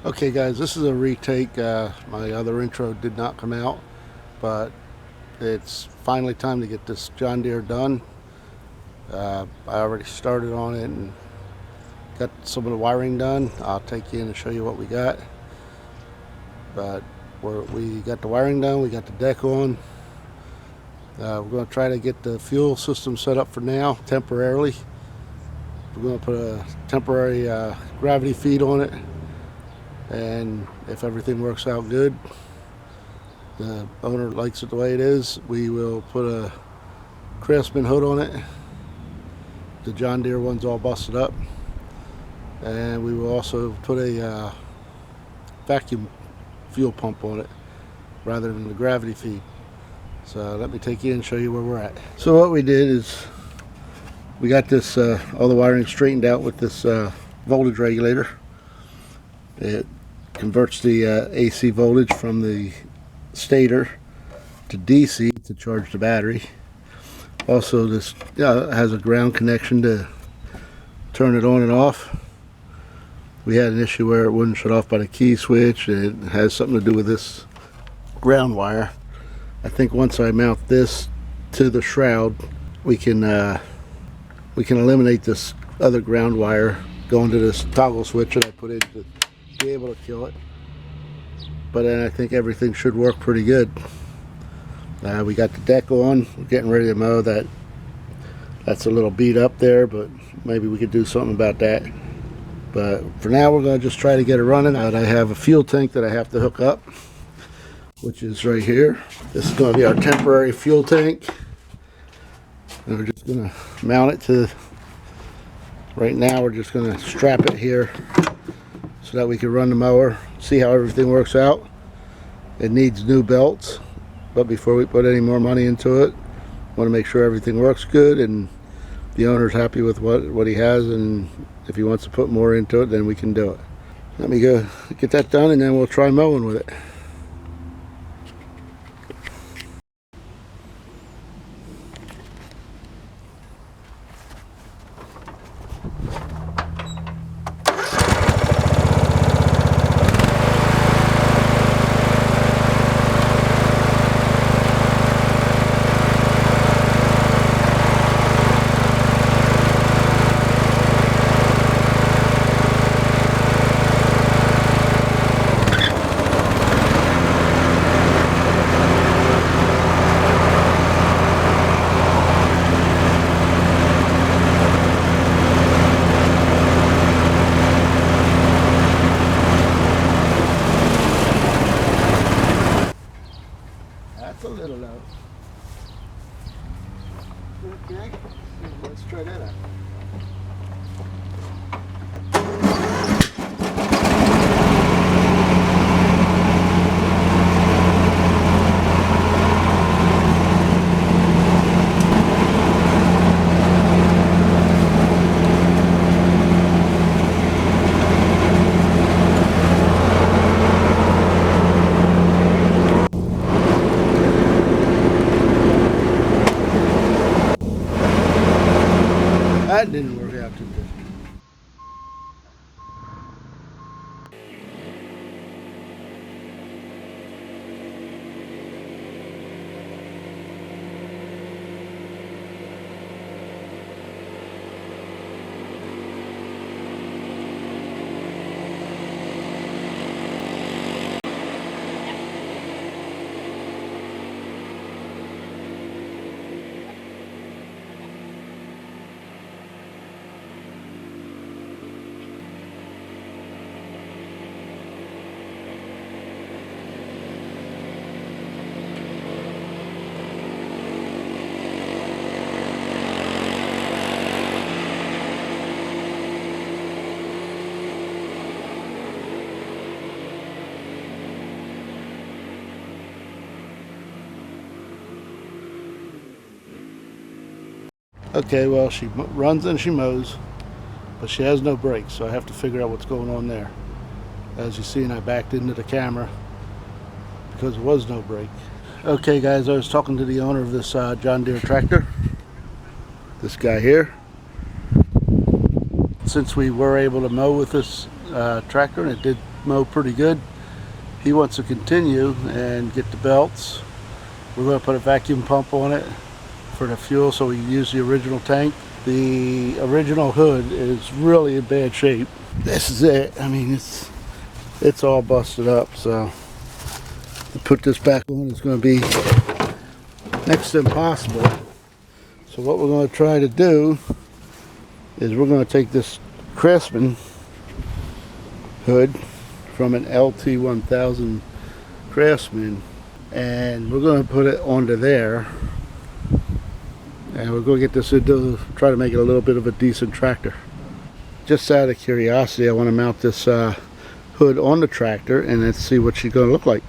Okay guys, this is a retake. My other intro did not come out, but it's finally time to get this John Deere done. I already started on it and got some of the wiring done. I'll take you in and show you what we got. But we got the wiring done, we got the deck on. We're going to try to get the fuel system set up for now, temporarily. We're going to put a temporary gravity feed on it. And if everything works out good, the owner likes it the way it is, we will put a Craftsman hood on it. The John Deere one's all busted up. And we will also put a vacuum fuel pump on it rather than the gravity feed. So let me take you in and show you where we're at. So what we did is we got this all the wiring straightened out with this voltage regulator. It converts the AC voltage from the stator to DC to charge the battery. Also, this has a ground connection to turn it on and off. We had an issue where it wouldn't shut off by the key switch, and it has something to do with this ground wire. I think once I mount this to the shroud, we can eliminate this other ground wire going to this toggle switch that I put in to be able to kill it. But then I think everything should work pretty good. We got the deck on. We're getting ready to mow that. That's a little beat up there, but maybe we could do something about that. But for now, we're going to just try to get it running. I have a fuel tank that I have to hook up, which is right here. This is going to be our temporary fuel tank. And we're just going to mount it to, right now we're just going to strap it here so that we can run the mower, see how everything works out. It needs new belts, but before we put any more money into it, want to make sure everything works good and the owner's happy with what he has, and if he wants to put more into it, then we can do it. Let me go get that done and then we'll try mowing with it. That's a little low. Okay, let's try that out. That didn't work out too good. Okay, well, she runs and she mows, but she has no brakes, so I have to figure out what's going on there. As you see, I backed into the camera because there was no brake. Okay guys, I was talking to the owner of this John Deere tractor, this guy here. Since we were able to mow with this tractor and it did mow pretty good. He wants to continue and get the belts. We're going to put a vacuum pump on it for the fuel so we can use the original tank. The original hood is really in bad shape. This is it. I mean, it's all busted up, so to put this back on is going to be next to impossible. So what we're going to try to do is we're going to take this Craftsman hood from an LT1000 Craftsman, and we're going to put it onto there, and we're going to get this into try to make it a little bit of a decent tractor. Just out of curiosity, I want to mount this hood on the tractor and let's see what she's going to look like.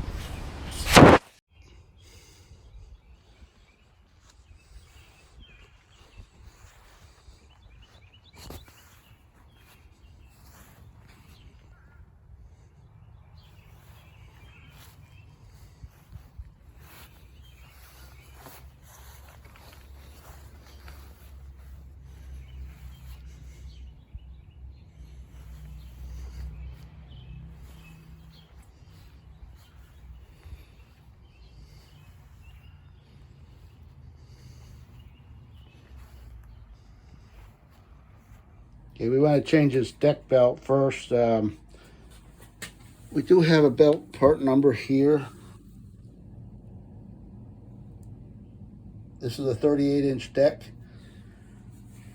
Okay, we want to change this deck belt first. We do have a belt part number here. This is a 38-inch deck.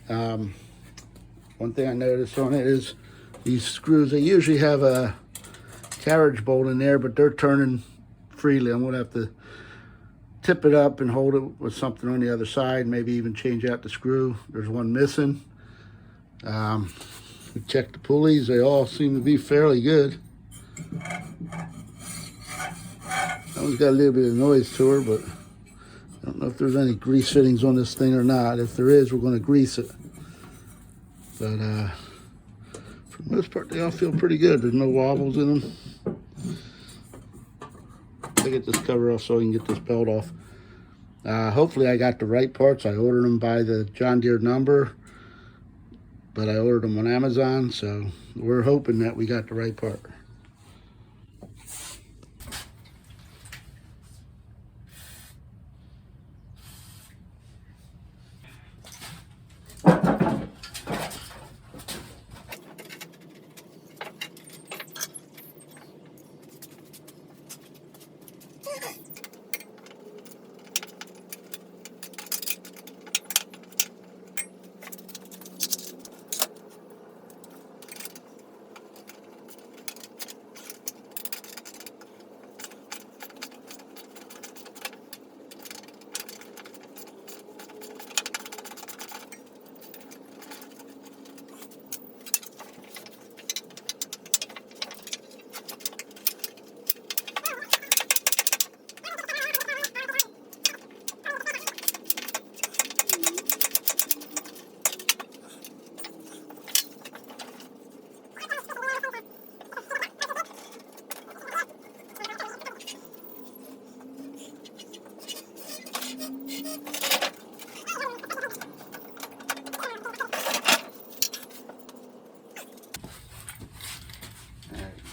One thing I noticed on it is these screws, they usually have a carriage bolt in there, but they're turning freely. I'm going to have to tip it up and hold it with something on the other side, maybe even change out the screw. There's one missing. We checked the pulleys, they all seem to be fairly good. That one's got a little bit of noise to her, but I don't know if there's any grease fittings on this thing or not. If there is, we're going to grease it. But for the most part, they all feel pretty good. There's no wobbles in them. I'll get this cover off so I can get this belt off. Hopefully I got the right parts. I ordered them by the John Deere number, but I ordered them on Amazon, so we're hoping that we got the right part.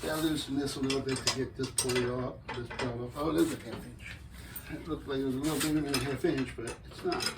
Gotta loosen this a little bit to get this pulley off, this belt off. Oh, it is a half inch. It looked like it was a little bigger than a half inch, but it's not.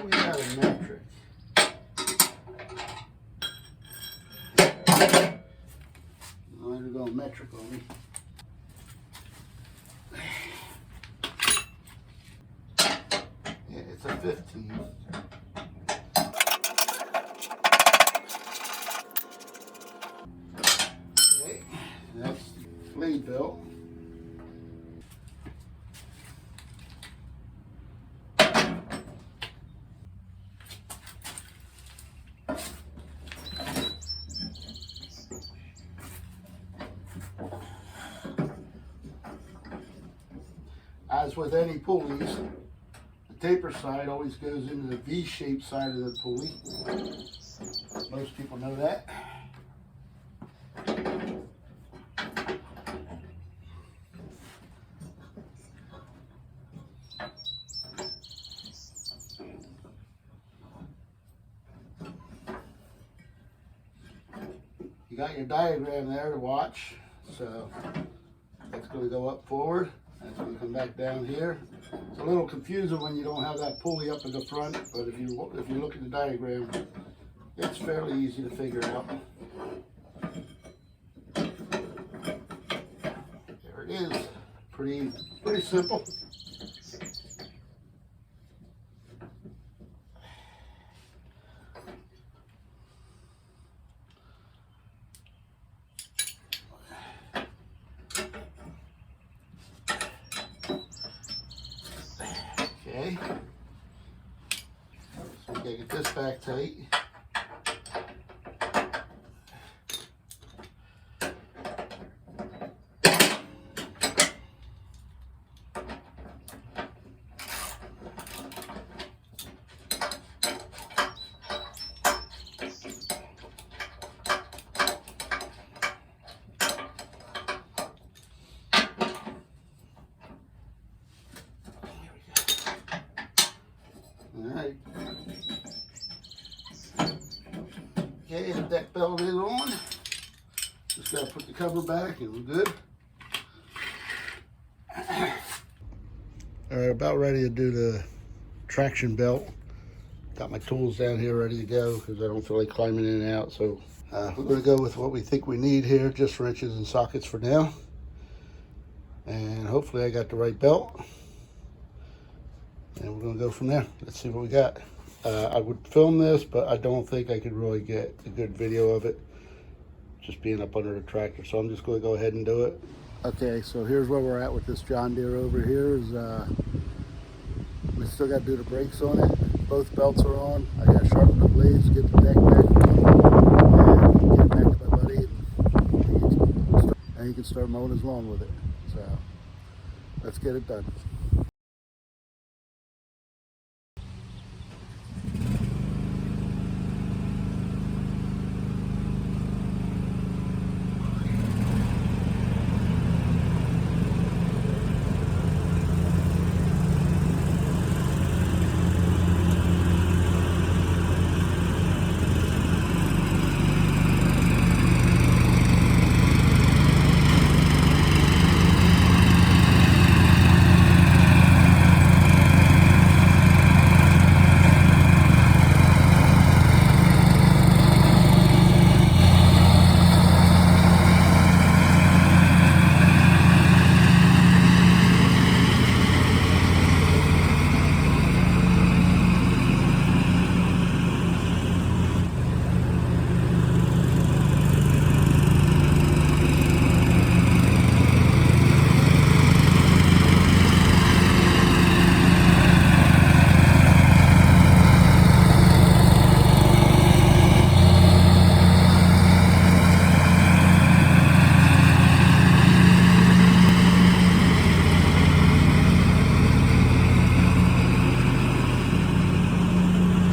We got a metric. I'm going to go metric on me. Yeah, it's a 15. teeth. Okay, that's the blade belt. As with any pulleys, the taper side always goes into the V-shaped side of the pulley. Most people know that. You got your diagram there to watch, so that's going to go up forward. That's going to come back down here. It's a little confusing when you don't have that pulley up in the front, but if you look at the diagram, it's fairly easy to figure out. There it is. Pretty simple. Okay, so we gotta get this back tight. Alright. Okay, the deck belt is on. Just gotta put the cover back and we're good. Alright, about ready to do the traction belt. Got my tools down here ready to go because I don't feel like climbing in and out. So we're gonna go with what we think we need here, just wrenches and sockets for now. And hopefully I got the right belt. And we're gonna go from there. Let's see what we got. I would film this, but I don't think I could really get a good video of it, just being up under the tractor. So I'm just gonna go ahead and do it. Okay, so here's where we're at with this John Deere over here. We still got to do the brakes on it. Both belts are on. I got to sharpen the blades, get the deck back, and get it back to my buddy, and he can start mowing his lawn with it. So let's get it done.